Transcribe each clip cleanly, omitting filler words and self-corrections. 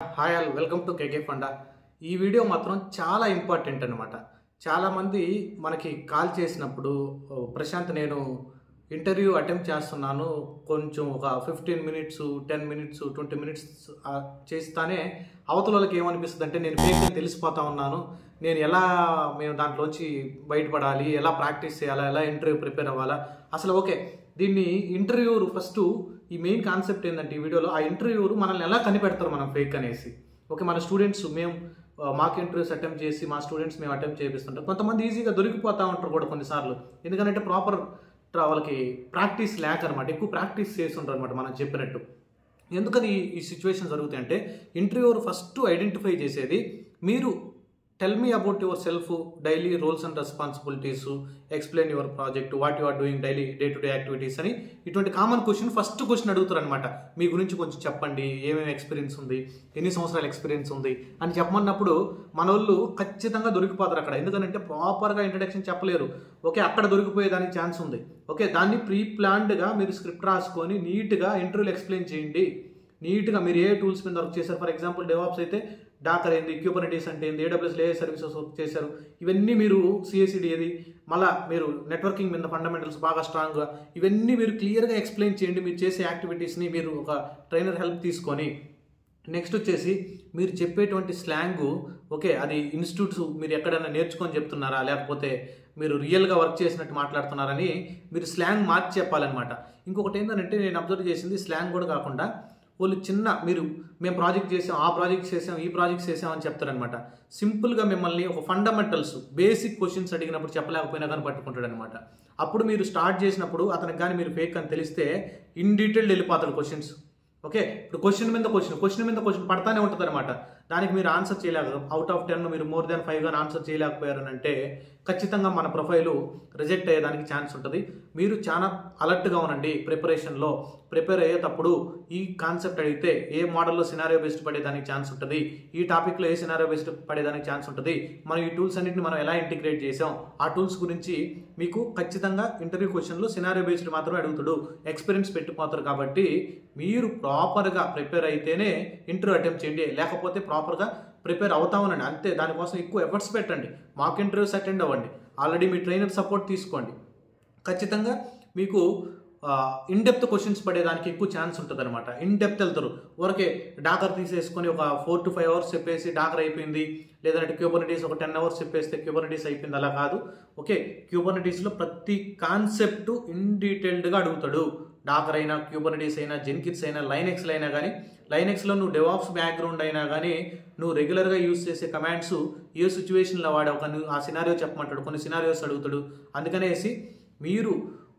Hi all welcome to KK funda. ఈ video మాత్రం చాలా ఇంపార్టెంట్ అనమాట. చాలామంది మనకి కాల్ చేసినప్పుడు ప్రశాంత్ నేను ఇంటర్వ్యూ అటెంప్ట్ చేస్తున్నాను, కొంచెం ఒక 15 మినిట్స్ 10 మినిట్స్ 20 మినిట్స్ చేస్తానే అవతల వాళ్ళకి ఏమనిపిస్తుంది అంటే నేను ఫేక్ అని తెలిసిపోతా ఉన్నాను, నేను ఎలా మేము దాంట్లోంచి బయటపడాలి, ఎలా ప్రాక్టీస్ చేయాలా, ఎలా ఇంటర్వ్యూ ప్రిపేర్ అవ్వాలా. అసలు ఓకే, దీన్ని ఇంటర్వ్యూర్ ఫస్ట్ ఈ మెయిన్ కాన్సెప్ట్ ఏంటంటే ఈ వీడియోలో ఆ ఇంటర్వ్యూర్ మనల్ని ఎలా కనిపెడతారు మనం ఫేక్ అనేసి. ఓకే, మన స్టూడెంట్స్ మేము మాక్ ఇంటర్వ్యూస్ అటెంప్ట్ చేసి మా స్టూడెంట్స్ మేము అటెంప్ట్ చేపిస్తుంటాం. కొంతమంది ఈజీగా దొరికిపోతూ ఉంటారు కూడా కొన్నిసార్లు, ఎందుకంటే ప్రాపర్ వాళ్ళకి ప్రాక్టీస్ లేక అనమాట, ఎక్కువ ప్రాక్టీస్ చేస్తుంటారు అనమాట మనం చెప్పినట్టు. ఎందుకని ఈ సిచ్యువేషన్ జరుగుతాయి అంటే ఇంటర్వ్యూర్ ఫస్ట్ ఐడెంటిఫై చేసేది మీరు tell me about your self, daily roles and responsibilities, explain your project, what you are doing daily day to day activities అని ఇటువంటి కామన్ క్వశ్చన్ ఫస్ట్ క్వశ్చన్ అడుగుతారు అనమాట. మీ గురించి కొంచెం చెప్పండి, ఏమేమి ఎక్స్పీరియన్స్ ఉంది, ఎన్ని సంవత్సరాల ఎక్స్పీరియన్స్ ఉంది అని చెప్పమన్నప్పుడు మన వాళ్ళు ఖచ్చితంగా దొరికిపోతారు అక్కడ. ఎందుకంటే ప్రాపర్గా ఇంట్రడక్షన్ చెప్పలేరు. ఓకే, అక్కడ దొరికిపోయేదానికి ఛాన్స్ ఉంది. ఓకే, దాన్ని ప్రీ ప్లాన్డ్గా మీరు స్క్రిప్ట్ రాసుకొని నీట్గా ఇంటర్వ్యూలు ఎక్స్ప్లెయిన్ చేయండి. నీట్గా మీరు ఏ టూల్స్ మీద వర్క్ చేశారు, ఫర్ ఎగ్జాంపుల్ డెవాప్స్ అయితే డాకర్ ఏంది, క్యూబర్నెటీస్ అంటే ఏంది, ఏడబ్ల్యూఎస్ లేయర్ సర్వీసెస్ వర్క్ చేశారు, ఇవన్నీ మీరు సిఎస్సిడి ఏది, మళ్ళీ మీరు నెట్వర్కింగ్ మీద ఫండమెంటల్స్ బాగా స్ట్రాంగ్గా, ఇవన్నీ మీరు క్లియర్గా ఎక్స్ప్లెయిన్ చేయండి. మీరు చేసే యాక్టివిటీస్ని మీరు ఒక ట్రైనర్ హెల్ప్ తీసుకొని. నెక్స్ట్ వచ్చేసి మీరు చెప్పేటువంటి స్లాంగు, ఓకే అది ఇన్స్టిట్యూట్స్ మీరు ఎక్కడైనా నేర్చుకొని చెప్తున్నారా, లేకపోతే మీరు రియల్గా వర్క్ చేసినట్టు మాట్లాడుతున్నారని మీరు స్లాంగ్ మార్చి చెప్పాలన్నమాట. ఇంకొకటి ఏంటంటే నేను అబ్జర్వ్ చేసింది స్లాంగ్ కూడా కాకుండా వాళ్ళు చిన్న మీరు మేము ప్రాజెక్ట్ చేసాం, ఆ ప్రాజెక్ట్ చేసాం, ఈ ప్రాజెక్ట్ చేసాం అని చెప్తారనమాట. సింపుల్గా మిమ్మల్ని ఒక ఫండమెంటల్స్ బేసిక్ క్వశ్చన్స్ అడిగినప్పుడు చెప్పలేకపోయినా కానీ పట్టుకుంటాడు అనమాట. అప్పుడు మీరు స్టార్ట్ చేసినప్పుడు అతనికి కానీ మీరు ఫేక్ అని తెలిస్తే ఇన్ డీటెయిల్డ్ వెళ్ళిపోతాడు క్వశ్చన్స్. ఓకే, ఇప్పుడు క్వశ్చన్ మీద క్వశ్చన్ పడతానే ఉంటుంది అనమాట. దానికి మీరు ఆన్సర్ చేయలేక అవుట్ ఆఫ్ 10 మీరు మోర్ దాన్ 5 కానీ ఆన్సర్ చేయలేకపోయారని అంటే ఖచ్చితంగా మన ప్రొఫైలు రిజెక్ట్ అయ్యేదానికి ఛాన్స్ ఉంటుంది. మీరు చాలా అలర్ట్గా ఉండండి. ప్రిపరేషన్లో ప్రిపేర్ అయ్యేటప్పుడు ఈ కాన్సెప్ట్ అడిగితే ఏ మోడల్లో సినారియో బేస్డ్ పడేదానికి ఛాన్స్ ఉంటుంది, ఈ టాపిక్లో ఏ సినారియో బేస్డ్ పడేదానికి ఛాన్స్ ఉంటుంది, మనం ఈ టూల్స్ అన్నింటిని మనం ఎలా ఇంటిగ్రేట్ చేసాం, ఆ టూల్స్ గురించి మీకు ఖచ్చితంగా ఇంటర్వ్యూ క్వశ్చన్లో సినారియో బేస్డ్ మాత్రమే అడుగుతాడు, ఎక్స్పీరియన్స్ పెట్టిపోతారు. కాబట్టి మీరు ప్రాపర్గా ప్రిపేర్ అయితేనే ఇంటర్వ్యూ అటెంప్ట్ చేయండి, లేకపోతే ప్రాపర్గా ప్రిపేర్ అవుతామనండి అంతే. దానికోసం ఎక్కువ ఎఫర్ట్స్ పెట్టండి, మాక్ ఇంటర్వ్యూస్ అటెండ్ అవ్వండి, ఆల్రెడీ మీ ట్రైనర్ సపోర్ట్ తీసుకోండి. ఖచ్చితంగా మీకు ఇన్ డెప్త్ క్వశ్చన్స్ పడేదానికి ఎక్కువ ఛాన్స్ ఉంటుంది అనమాట. ఇన్ డెప్త్ వెళ్తారు, ఊరికే డాకర్ తీసేసుకొని ఒక 4 to 5 అవర్స్ చెప్పేసి డాకర్ అయిపోయింది, లేదంటే క్యూబర్నెటీస్ ఒక 10 అవర్స్ చెప్పేస్తే క్యూబర్నెటీస్ అయిపోయింది, అలా కాదు. ఓకే, క్యూబర్నెటీస్లో ప్రతి కాన్సెప్ట్ ఇన్ డీటెయిల్డ్గా అడుగుతాడు. డాకర్ అయినా, క్యూబర్నెటీస్ అయినా, జెన్కిన్స్ అయినా, లైనెక్స్లో అయినా కానీ, లైనెక్స్లో నువ్వు డెవాప్స్ బ్యాక్గ్రౌండ్ అయినా కానీ నువ్వు రెగ్యులర్గా యూజ్ చేసే కమాండ్స్ ఏ సిచ్యువేషన్లో వాడే ఒక ఆ సినారియో చెప్పమంటాడు, కొన్ని సినారియోస్ అడుగుతాడు. అందుకనేసి మీరు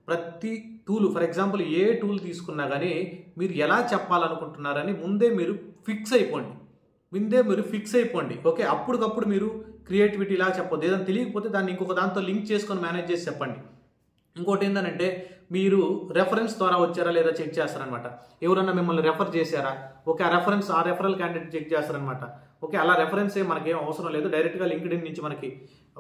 ప్రతి tool, for example A tool తీసుకున్నా కానీ మీరు ఎలా చెప్పాలనుకుంటున్నారని ముందే మీరు ఫిక్స్ అయిపోండి. ఓకే, అప్పటికప్పుడు మీరు క్రియేటివిటీ ఇలా చెప్పొద్దు. ఏదైనా తెలియకపోతే దాన్ని ఇంకొక దాంతో లింక్ చేసుకొని మేనేజ్ చేసి చెప్పండి. ఇంకోటి ఏంటంటే మీరు రెఫరెన్స్ ద్వారా వచ్చారా లేదా చెక్ చేస్తారనమాట. ఎవరన్నా మిమ్మల్ని రెఫర్ చేశారా, ఓకే ఆ రెఫరల్ క్యాండిడేట్ చెక్ చేస్తారనమాట. ఓకే, అలా రెఫరెన్స్ మనకేం అవసరం లేదు, డైరెక్ట్గా లింక్డ్ఇన్ నుంచి మనకి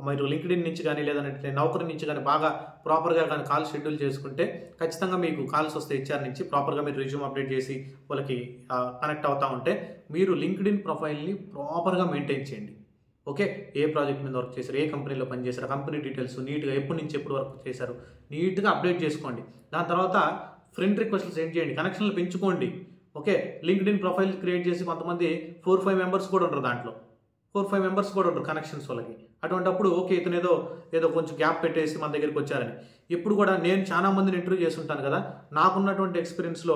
మీరు లింక్డ్ఇన్ నుంచి కానీ లేదంటే నౌకరీ నుంచి కానీ బాగా ప్రాపర్గా కానీ కాల్ షెడ్యూల్ చేసుకుంటే ఖచ్చితంగా మీకు కాల్స్ వస్తాయి హెచ్ఆర్ నుంచి. ప్రాపర్గా మీరు రెజ్యూమ్ అప్డేట్ చేసి వాళ్ళకి కనెక్ట్ అవుతూ ఉంటే మీరు లింక్డ్ఇన్ ప్రొఫైల్ని ప్రాపర్గా మెయింటైన్ చేయండి. ఓకే, ఏ ప్రాజెక్ట్ మీద వర్క్ చేశారు, ఏ కంపెనీలో పనిచేశారు, కంపెనీ డీటెయిల్స్ నీట్గా ఎప్పటి నుంచి ఎప్పుడు వర్క్ చేశారు నీట్గా అప్డేట్ చేసుకోండి. దాని తర్వాత ఫ్రెండ్ రిక్వెస్ట్లు సెండ్ చేయండి, కనెక్షన్లు పెంచుకోండి. ఓకే, లింక్డ్ఇన్ ప్రొఫైల్ క్రియేట్ చేసి కొంతమంది 4-5 మెంబర్స్ కూడా ఉంటారు, దాంట్లో 4-5 మెంబర్స్ కూడా ఉంటారు కనెక్షన్స్ వాళ్ళకి. అటువంటిప్పుడు ఓకే ఇతను ఏదో కొంచెం గ్యాప్ పెట్టేసి మన దగ్గరికి వచ్చారని. ఎప్పుడు కూడా నేను చాలా మందిని ఇంటర్వ్యూ చేస్తుంటాను కదా, నాకున్నటువంటి ఎక్స్పీరియన్స్లో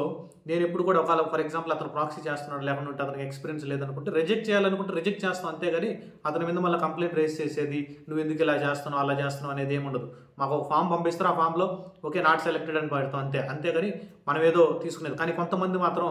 నేను ఎప్పుడు కూడా ఒకవేళ ఫర్ ఎగ్జాంపుల్ అతను ప్రాక్సీ చేస్తున్నాడు లేకుంటే అతనికి ఎక్స్పీరియన్స్ లేదనుకుంటే రిజెక్ట్ చేయాలనుకుంటే రిజెక్ట్ చేస్తాం, అంతేగాని అతని మీద మళ్ళీ కంప్లైంట్ రేస్ చేసేది, నువ్వు ఎందుకు ఇలా చేస్తున్నావు అలా చేస్తున్నావు అనేది ఏమి ఉండదు. మాకు ఒక ఫామ్ పంపిస్తారు, ఆ ఫామ్లో ఓకే నాట్ సెలెక్టెడ్ అని పెడతాం అంతేగాని మనం ఏదో తీసుకునేది. కానీ కొంతమంది మాత్రం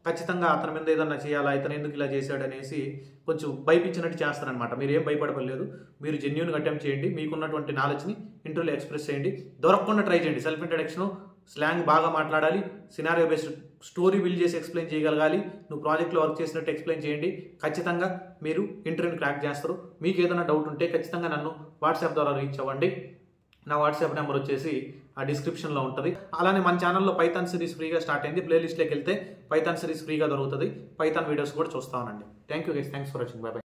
ఖచ్చితంగా అతని మీద ఏదన్నా చేయాలా, ఇతను ఎందుకు ఇలా చేశాడు అనేసి కొంచెం భయపించినట్టు చేస్తారనమాట. మీరు ఏం భయపడలేదు, మీరు జెన్యూన్గా అటెంప్ట్ చేయండి, మీకున్నటువంటి నాలెడ్జ్ని ఇంటర్వ్యూలో ఎక్స్ప్రెస్ చేయండి, దొరకకుండా ట్రై చేయండి. సెల్ఫ్ ఇంట్రడక్షన్, స్లాంగ్ బాగా మాట్లాడాలి, సినారియో బేస్డ్ స్టోరీ బిల్డ్ చేసి ఎక్స్ప్లెయిన్ చేయగలగాలి, నువ్వు ప్రాజెక్ట్లో వర్క్ చేసినట్టు ఎక్స్ప్లెయిన్ చేయండి. ఖచ్చితంగా మీరు ఇంటర్వ్యూని క్రాక్ చేస్తారు. మీకు ఏదైనా డౌట్ ఉంటే ఖచ్చితంగా నన్ను వాట్సాప్ ద్వారా రీచ్ అవ్వండి. నా వాట్సాప్ నెంబర్ వచ్చేసి ఆ డిస్క్రిప్షన్లో ఉంటుంది. అలానే మన ఛానల్లో పైథాన్ సిరీస్ ఫ్రీగా స్టార్ట్ అయింది. ప్లేలిస్ట్లోకి వెళ్తే పైథాన్ సిరీస్ ఫ్రీగా దొరుకుతుంది. పైథాన్ వీడియోస్ కూడా చూస్తా ఉండండి. Thank you guys, thanks for watching. By by.